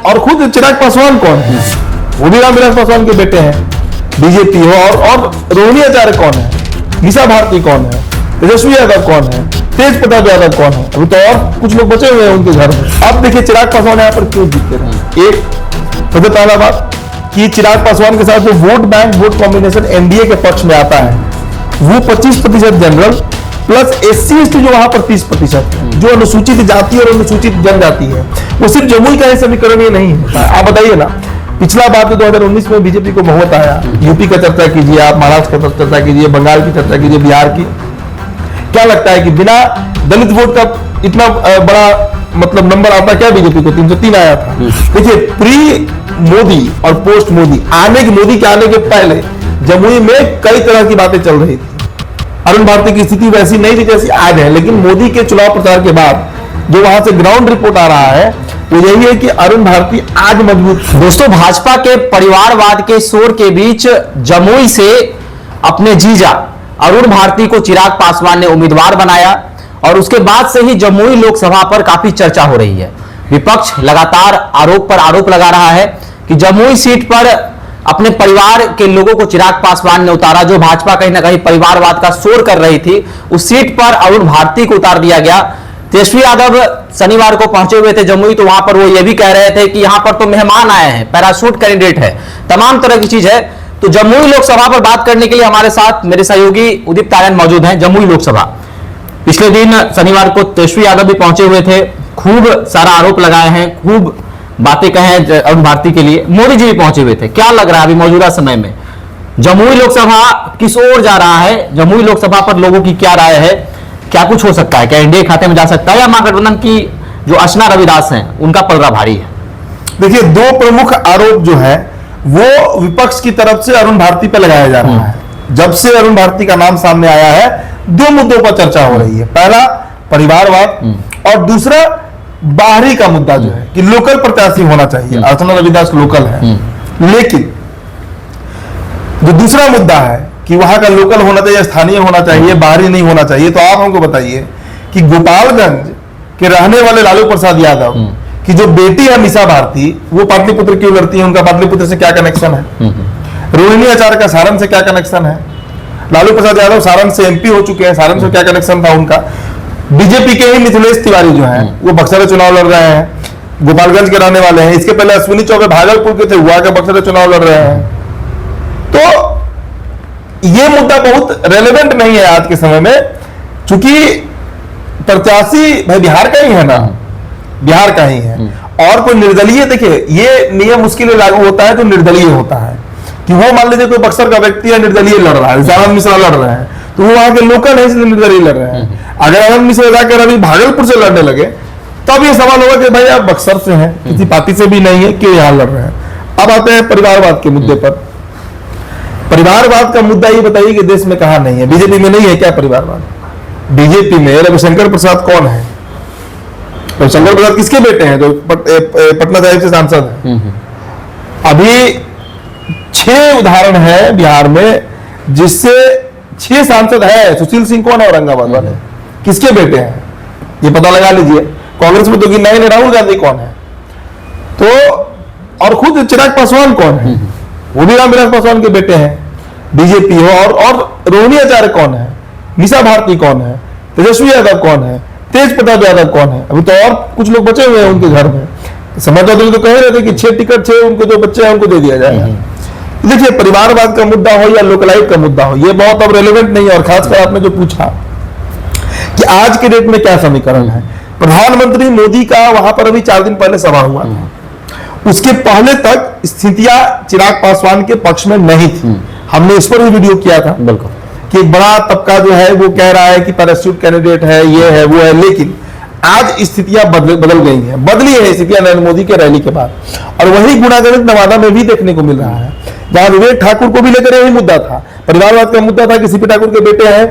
और खुद चिराग पासवान कौन है? वो भी रामविलास पासवान के बेटे हैं, बीजेपी हो। और रोहिणी आचार्य कौन है? मीसा भारती कौन है? तेजस्वी यादव कौन है? तेज प्रताप यादव कौन है? अभी तो और कुछ लोग बचे हुए हैं उनके घर में। अब देखिए चिराग पासवान यहाँ पर क्यों जीतते रहे। एक सबसे पहला बात कि चिराग पासवान के साथ जो vote bank vote combination NDA के पक्ष में आता है वो 25% जनरल प्लस SC/ST जो वहां पर 30%, जो अनुसूचित जाति और अनुसूचित जनजाति है, वो सिर्फ जमुई का ही समीकरण ये नहीं है। आप बताइए ना, पिछला बार तो 2019 में बीजेपी को बहुत आया। यूपी का चर्चा कीजिए, आप महाराष्ट्र का चर्चा कीजिए, बंगाल की चर्चा कीजिए, बिहार की। क्या लगता है कि बिना दलित वोट का इतना बड़ा मतलब नंबर आता क्या बीजेपी को? 303 आया था। देखिए प्री मोदी और पोस्ट मोदी मोदी के आने के पहले जमुई में कई तरह की बातें चल रही थी। अरुण भारती की स्थिति वैसी नहीं थी जैसी आज है, लेकिन मोदी के चुनाव प्रचार के बाद जो वहां से ग्राउंड रिपोर्ट आ रहा है वो यही है कि अरुण भारती आज मजबूत। दोस्तों, भाजपा के परिवारवाद के शोर के बीच जमुई से अपने जीजा अरुण भारती को चिराग पासवान ने उम्मीदवार बनाया और उसके बाद से ही जमुई लोकसभा पर काफी चर्चा हो रही है। विपक्ष लगातार आरोप पर आरोप लगा रहा है कि जमुई सीट पर अपने परिवार के लोगों को चिराग पासवान ने उतारा। जो भाजपा कहीं ना कहीं परिवारवाद का शोर कर रही थी, उस सीट पर अरुण भारती को उतार दिया गया। तेजस्वी यादव शनिवार को पहुंचे हुए थे जमुई, तो वहां पर वो ये भी कह रहे थे कि यहां पर तो मेहमान आए हैं, पैराशूट कैंडिडेट है, तमाम तरह की चीज है। तो जमुई लोकसभा पर बात करने के लिए हमारे साथ मेरे सहयोगी उदित तायन मौजूद हैं। जमुई लोकसभा पिछले दिन शनिवार को तेजस्वी यादव भी पहुंचे हुए थे, खूब सारा आरोप लगाए हैं, खूब बातें कहे अरुण भारती के लिए। मोदी जी भी पहुंचे हुए थे। क्या लग रहा है अभी मौजूदा समय में जमुई लोकसभा किस ओर जा रहा है? जमुई लोकसभा पर लोगों की क्या राय है? क्या कुछ हो सकता है? क्या एनडीए खाते में जा सकता है या महागठबंधन की जो अर्चना रविदास हैं उनका पलड़ा भारी है? देखिए दो प्रमुख आरोप जो है वो विपक्ष की तरफ से अरुण भारती पर लगाया जा रहा है। जब से अरुण भारती का नाम सामने आया है दो मुद्दों पर चर्चा हो रही है। पहला परिवारवाद और दूसरा बाहरी का मुद्दा जो है कि लोकल प्रत्याशी होना चाहिए। अर्चना रविदास लोकल है, लेकिन जो दूसरा मुद्दा है कि वहां का लोकल होना चाहिए, स्थानीय होना चाहिए, बाहरी नहीं होना चाहिए। तो आप हमको बताइए कि गोपालगंज के रहने वाले लालू प्रसाद यादव की जो बेटी है मीसा भारती, वो पाटलिपुत्र क्यों लड़ती है? उनका पाटलिपुत्र से क्या कनेक्शन है? रोहिणी आचार्य का सारण से क्या कनेक्शन है? लालू प्रसाद यादव सारण से MP हो चुके हैं, सारण से क्या कनेक्शन था उनका? बीजेपी के ही मिथिलेश तिवारी जो है वो बक्सर चुनाव लड़ रहे हैं, गोपालगंज के रहने वाले हैं। इसके पहले अश्विनी चौबे भागलपुर के थे, हुआ के बक्सर चुनाव लड़ रहे हैं। तो ये मुद्दा बहुत रेलेवेंट नहीं है आज के समय में, क्योंकि प्रत्याशी भाई बिहार का ही है ना, बिहार का ही है। और कोई निर्दलीय, देखिए ये नियम उसके लिए लागू होता है जो निर्दलीय होता है कि वो मान लीजिए कोई बक्सर का व्यक्ति है, निर्दलीय लड़ रहा है, आनंद मिश्रा लड़ रहे हैं, तो वो वहां के लोकल है इसलिए निर्दलीय लड़ रहे हैं। अगर आनंद मिश्रा जाकर अभी भागलपुर से लड़ने लगे तब ये सवाल होगा कि भाई आप बक्सर से हैं, किसी पार्टी से भी नहीं है, क्यों यहां लड़ रहे हैं? अब आते हैं परिवारवाद के मुद्दे पर। परिवारवाद का मुद्दा ये बताइए कि देश में कहां नहीं है? बीजेपी में नहीं है क्या परिवारवाद? बीजेपी में रविशंकर प्रसाद कौन है? रविशंकर प्रसाद किसके बेटे हैं जो पटना साहिब से सांसद है? अभी 6 उदाहरण है बिहार में जिससे 6 सांसद है। सुशील सिंह कौन है औरंगाबाद वाले? किसके बेटे हैं? ये पता लगा लीजिए। कांग्रेस में तो गिनना ही नहीं, राहुल गांधी कौन है? तो और खुद चिराग पासवान कौन है? वो भी रामविलास पासवान के बेटे हैं, बीजेपी हो। और रोहिणी आचार्य कौन है? मीसा भारती कौन है? तेजस्वी यादव कौन है? तेज प्रताप यादव कौन है? अभी तो और कुछ लोग बचे हुए हैं उनके घर में। समाजवादी तो कह रहे थे कि 6 टिकट 6 उनको जो बच्चे हैं उनको दे दिया जाएगा। देखिए परिवारवाद का मुद्दा हो या लोकलाइट का मुद्दा हो, ये बहुत अब रेलेवेंट नहीं है। और खासकर आपने जो पूछा कि आज के डेट में क्या समीकरण है, प्रधानमंत्री मोदी का वहां पर अभी 4 दिन पहले सभा हुआ था। उसके पहले तक स्थितियां चिराग पासवान के पक्ष में नहीं थी। हमने इस पर भी वीडियो किया था बिल्कुल कि बड़ा तबका जो है वो कह रहा है कि पैराशूट कैंडिडेट है, ये है वो है। लेकिन आज स्थितियां बदल गई हैं, बदली है स्थितियां नरेंद्र मोदी के रैली के बाद। और वही गुनागणित नवादा में भी देखने को मिल रहा है, जहां विवेक ठाकुर को भी लेकर यही मुद्दा था। परिवारवाद का मुद्दा था कि सीपी ठाकुर के बेटे हैं,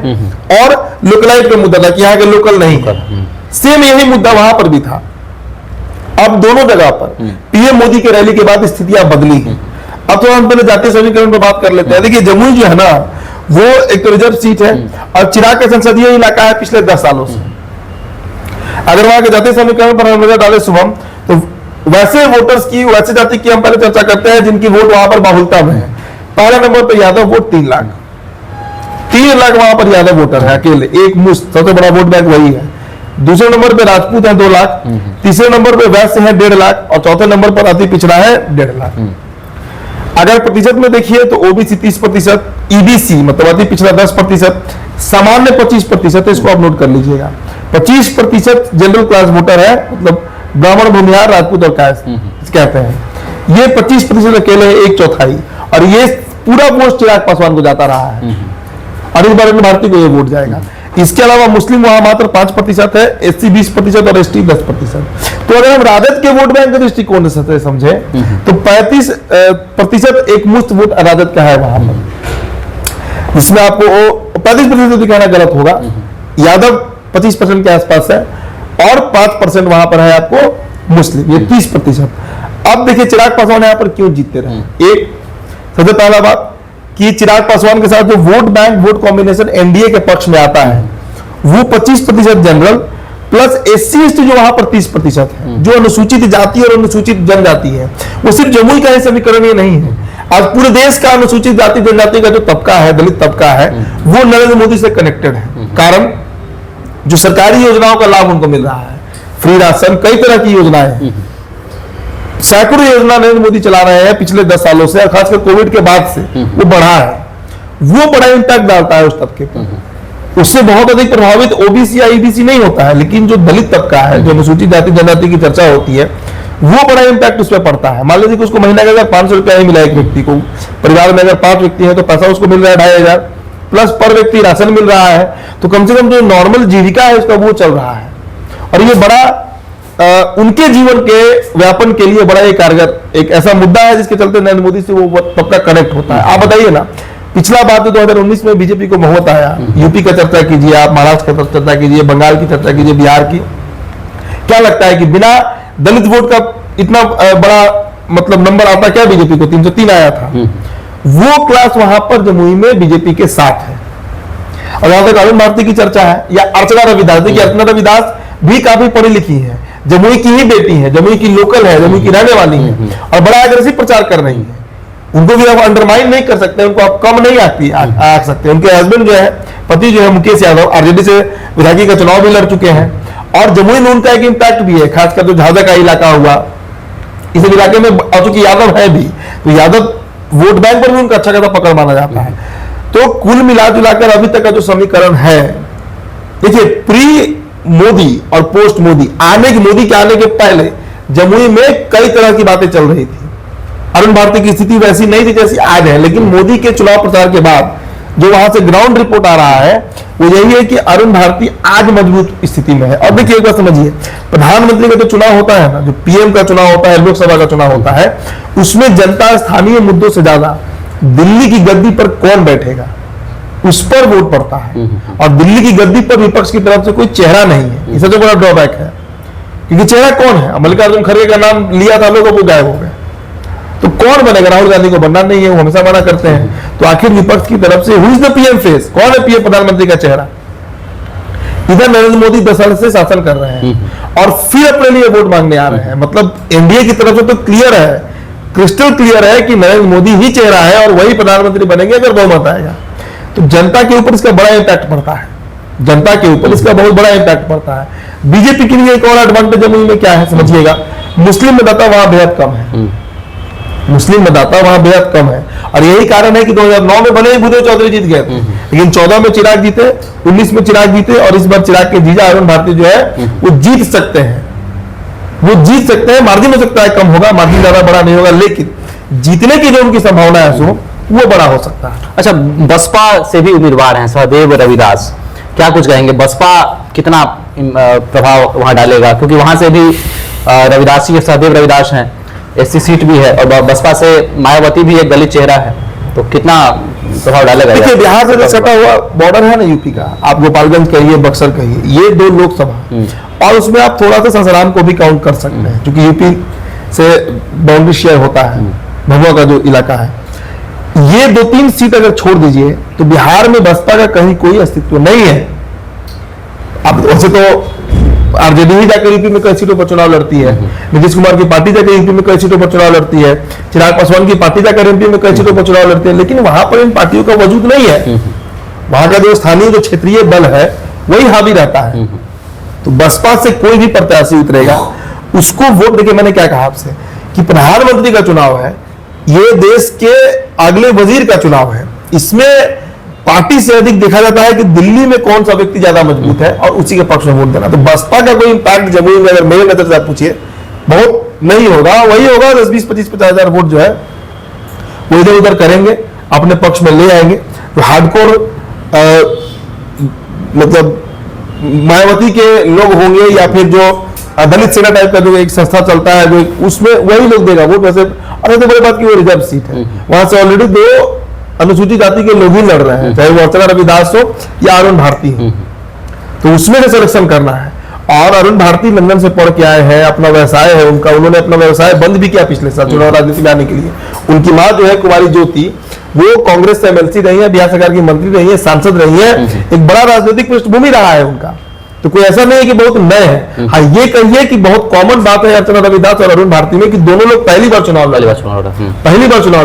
और लोकलाइट का मुद्दा था कि यहाँ के लोकल नहीं। सेम यही मुद्दा वहां पर भी था। अब दोनों जगह पर पीएम मोदी के रैली के बाद स्थितियां बदली हैं। अब तो हम पहले जातीय समीकरण पर बात कर लेते हैं। देखिए जमुई जो है ना, वो एक तो रिजर्व सीट है और चिराग का संसदीय इलाका है पिछले 10 सालों से। अगर वहां के जातीय समीकरण पर हम नजर डाले शुभम, तो वैसे वोटर्स की, वैसे जाति की हम पहले चर्चा करते हैं जिनकी वोट वहां पर बाहुलता में है। पहले नंबर पर यादव वोट 3 लाख, 3 लाख वहां पर यादव वोटर है अकेले, एक मुश्त, सबसे बड़ा वोट बैंक वही है। दूसरे नंबर पे राजपूत है 2 लाख, तीसरे नंबर पे वैश्य है 1.5 लाख और चौथे नंबर पर अति पिछड़ा है 1.5 लाख। अगर प्रतिशत में देखिए तो ओबीसी 30%, ईबीसी मतलब अति पिछड़ा 10%, सामान्य 25%, इसको आप नोट कर लीजिएगा। 25% जनरल क्लास वोटर है, मतलब ब्राह्मण, भूमिहार, राजपूत और कायस्थ कहते हैं। ये 25% अकेले है, 1/4, और ये पूरा वोट चिराग पासवान को जाता रहा है और इस बार अरुण भारती को ये वोट जाएगा। इसके अलावा मुस्लिम वहां मात्र 5% है, एससी 20% और एसटी 10%। तो अगर हम राजद के वोट बैंक के दृष्टिकोण से समझे तो 35% एक मुश्त वोट राजद का है वहां पर, जिसमें आपको 35% कहना गलत होगा। यादव 25% के आसपास है और 5% वहां पर है आपको मुस्लिम, ये 30%। अब देखिए चिराग पासवान यहाँ पर क्यों जीतते रहे। एक सबसे पहला बात कि चिराग पासवान के साथ जो vote bank vote combination NDA के पक्ष में आता है वो 25% जनरल प्लस एससी एसटी जो वहां पर 30% है, जो अनुसूचित जाति और अनुसूचित जनजाति है। वो सिर्फ जमुई का ही समीकरण ये नहीं है, आज पूरे देश का अनुसूचित जाति जनजाति का जो तबका है, दलित तबका है, वो नरेंद्र मोदी से कनेक्टेड है। कारण जो सरकारी योजनाओं का लाभ उनको मिल रहा है, फ्री राशन, कई तरह की योजनाएं, सैकड़ों योजना नरेंद्र मोदी चला रहे हैं पिछले 10 सालों से, और खासकर कोविड के बाद से वो बढ़ा है, वो बड़ा इम्पैक्ट डालता है उस तबके पर। उससे बहुत अधिक प्रभावित ओबीसी या ईबीसी नहीं होता है, लेकिन जो दलित तबका है, जो अनुसूचित जाति जनजाति की चर्चा होती है, वो बड़ा इम्पैक्ट उस पर पड़ता है। मान लीजिए कि उसको महीने का अगर 500 रुपया ही मिला एक व्यक्ति को, परिवार में अगर 5 व्यक्ति है तो पैसा उसको मिल रहा है 2500 प्लस पर व्यक्ति राशन मिल रहा है, तो कम से कम जो नॉर्मल जीविका है उसका वो चल रहा है। और ये बड़ा उनके जीवन के व्यापन के लिए बड़ा एक कारगर, एक ऐसा मुद्दा है जिसके चलते नरेंद्र मोदी से वो तबका कनेक्ट होता है। आप बताइए ना, पिछला बात 2019 में बीजेपी को महोत आया, यूपी का चर्चा कीजिए, आप महाराष्ट्र का चर्चा कीजिए, बंगाल की चर्चा कीजिए, बिहार की, क्या लगता है कि बिना दलित वोट का इतना बड़ा मतलब नंबर आता क्या बीजेपी को? 303 आया था। वो क्लास वहां पर जमुई में बीजेपी के साथ है। और जहां तक अरुण भारती की चर्चा है या अर्चना रविदास, देखिए अर्चना रविदास भी काफी पढ़ी लिखी है, जमुई की ही बेटी है, जमुई की लोकल है, जमुई की रहने वाली है और बड़ा एग्रेसिव प्रचार कर रही है। उनको भी आप अंडरमाइन नहीं कर सकते, उनको आप कम नहीं आ सकते। उनके हस्बैंड जो है, पति जो है मुकेश यादव, आरजेडी से विधायकी का चुनाव भी लड़ चुके हैं और जमुई में उनका एक इम्पैक्ट भी है, खासकर जो झाझा का इलाका हुआ, इस इलाके में चूंकि यादव है भी, तो यादव वोट बैंक पर भी उनका अच्छा खासा पकड़ माना जाता है। तो कुल मिला जुलाकर अभी तक का जो समीकरण है, देखिए प्री मोदी और पोस्ट मोदी, मोदी के आने के पहले जमुई में कई तरह की बातें चल रही थी। अरुण भारती की स्थिति वैसी नहीं थी जैसी आज है, लेकिन मोदी के चुनाव प्रचार के बाद जो वहां से ग्राउंड रिपोर्ट आ रहा है वो यही है कि अरुण भारती आज मजबूत स्थिति में है। और देखिए एक बात समझिए, प्रधानमंत्री का जो चुनाव होता है ना, जो पीएम का चुनाव होता है, लोकसभा का चुनाव होता है, उसमें जनता स्थानीय मुद्दों से ज्यादा दिल्ली की गद्दी पर कौन बैठेगा उस पर वोट पड़ता है। और दिल्ली की गद्दी पर विपक्ष की तरफ से कोई चेहरा नहीं है, इसका जो बड़ा ड्रॉबैक है, क्योंकि चेहरा कौन है? मल्लिकार्जुन खड़गे का नाम लिया था लोगों को, गायब हो गए, तो कौन बनेगा? राहुल गांधी को बनना नहीं है, वो हमेशा मना करते हैं। तो आखिर विपक्ष की तरफ से who is the PM face, कौन है पीएम प्रधानमंत्री का चेहरा? इधर नरेंद्र मोदी 10 साल से शासन कर रहे हैं और फिर अपने लिए वोट मांगने आ रहे हैं। मतलब एनडीए की तरफ से तो क्लियर है, क्रिस्टल क्लियर है कि नरेंद्र मोदी ही चेहरा है और वही प्रधानमंत्री बनेंगे अगर बहुमत आएगा। तो जनता के ऊपर इसका बड़ा इम्पैक्ट पड़ता है, जनता के ऊपर इसका बहुत बड़ा इम्पैक्ट पड़ता है। बीजेपी के लिए एक और एडवांटेज जमुई में क्या है समझिएगा, मुस्लिम मतदाता वहां बेहद कम है, मुस्लिम मतदाता वहां बेहद कम है। और यही कारण है कि 2009 में भले ही भूदेव चौधरी जीत गए थे, लेकिन 14 में चिराग जीते, 19 में चिराग जीते और इस बार चिराग के जीजा अरुण भारती जो है वो जीत सकते हैं, वो जीत सकते हैं। मार्जिन हो सकता है कम होगा, मार्जिन ज्यादा बड़ा नहीं होगा, लेकिन जीतने की जो उनकी संभावना है सो वो बड़ा हो सकता है। अच्छा, बसपा से भी उम्मीदवार हैं सहदेव रविदास, क्या कुछ कहेंगे? बसपा कितना प्रभाव वहां डालेगा? क्योंकि वहां से भी रविदास ही, सहदेव रविदास हैं, एससी सीट भी है और बसपा से मायावती भी एक दलित चेहरा है, तो कितना प्रभाव डालेगा? देखिए बिहार से जो सटा हुआ बॉर्डर है ना यूपी का, आप गोपालगंज कहिए, बक्सर कहिए, ये 2 लोकसभा और उसमें आप थोड़ा सा सासाराम को भी काउंट कर सकते हैं, क्योंकि यूपी से बाउंड्री शेयर होता है, भभुआ का जो इलाका है। ये 2-3 सीट अगर छोड़ दीजिए तो बिहार में बसपा का कहीं कोई अस्तित्व नहीं है। अब वैसे तो आरजेडी ही जाकर यूपी में कई सीटों पर चुनाव लड़ती है, नीतीश कुमार की पार्टी जाकर यूपी में कई सीटों पर चुनाव लड़ती है, चिराग पासवान की पार्टी जाकर एमपी में कई सीटों पर चुनाव लड़ती है, लेकिन वहां पर इन पार्टियों का वजूद नहीं है। वहां का जो स्थानीय जो क्षेत्रीय बल है वही हावी रहता है। तो बसपा से कोई भी प्रत्याशी उतरेगा उसको वोट देके, मैंने क्या कहा आपसे कि प्रधानमंत्री का चुनाव है, ये देश के अगले वजीर का चुनाव है, इसमें पार्टी से अधिक देखा जाता है कि दिल्ली में कौन सा व्यक्ति ज्यादा मजबूत है और उसी के पक्ष में वोट देना। तो बसपा का कोई इंपैक्ट जमुई में अगर मेरे नजर से आप पूछिए बहुत नहीं होगा, वही होगा 10, 20, 25, 50 हजार वोट जो है वो इधर उधर करेंगे, अपने पक्ष में ले आएंगे। तो हार्डकोर मतलब मायावती के लोग होंगे या फिर जो दलित सेना टाइप का जो एक संस्था चलता है जो उसमें वही लोग देगा वोट। वैसे और तो बड़ी बात की वो रिजर्व सीट है, वहां से ऑलरेडी 2 अनुसूचित जाति के लोग ही लड़ रहे हैं, चाहे वो अर्चना रविदास हो या अरुण भारती हो, तो उसमें से सिलेक्शन करना है। और अरुण भारती लंदन से पढ़ के आए हैं, अपना व्यवसाय है उनका, उन्होंने अपना व्यवसाय बंद भी किया पिछले साल चुनाव राजनीति में आने के लिए। उनकी माँ जो है कुमारी ज्योति, वो कांग्रेस से एमएलसी रही है, बिहार सरकार की मंत्री रही है, सांसद रही है, एक बड़ा राजनीतिक पृष्ठभूमि रहा है उनका। तो कोई ऐसा नहीं है कि बहुत नए हैं। हाँ, ये कहिए कि बहुत कॉमन बात है अर्चना रविदास और अरुण भारती में कि दोनों लोग पहली बार चुनाव लड़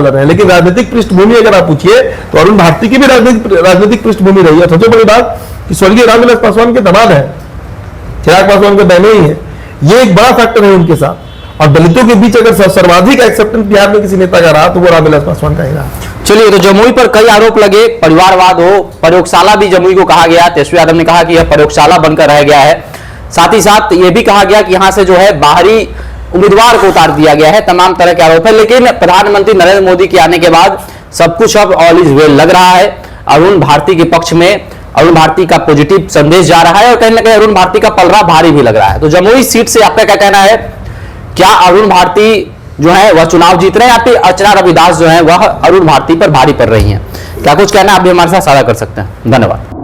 रहे हैं, लेकिन राजनीतिक पृष्ठभूमि अगर आप पूछिए तो अरुण भारती की भी राजनीतिक पृष्ठभूमि रही है। सबसे बड़ी बात कि स्वर्गीय रामविलास पासवान के दामाद है, चिराग पासवान के बहने ही है, ये एक बड़ा फैक्टर है उनके साथ। और दलितों के बीच अगर सर्वाधिक एक्सेप्टेंस बिहार में किसी नेता का रहा तो वो रामविलास पासवान का ही रहा। चलिए, तो जमुई पर कई आरोप लगे, परिवारवाद हो, प्रयोगशाला भी जमुई को कहा गया। तेजस्वी यादव ने कहा कि यह प्रयोगशाला बनकर रह गया है। साथ ही साथ यह भी कहा गया कि यहां से जो है बाहरी उम्मीदवार को उतार दिया गया है। तमाम तरह के आरोप है, लेकिन प्रधानमंत्री नरेंद्र मोदी के आने के बाद सब कुछ अब ऑल इज वेल लग रहा है। अरुण भारती के पक्ष में अरुण भारती का पॉजिटिव संदेश जा रहा है और कहीं ना कहीं अरुण भारती का पलड़ा भारी भी लग रहा है। तो जमुई सीट से आपका क्या कहना है? क्या अरुण भारती जो है वह चुनाव जीत रहे हैं या फिर अर्चना रविदास जो है वह अरुण भारती पर भारी पड़ रही हैं? क्या कुछ कहना है आप भी हमारे साथ साझा कर सकते हैं। धन्यवाद।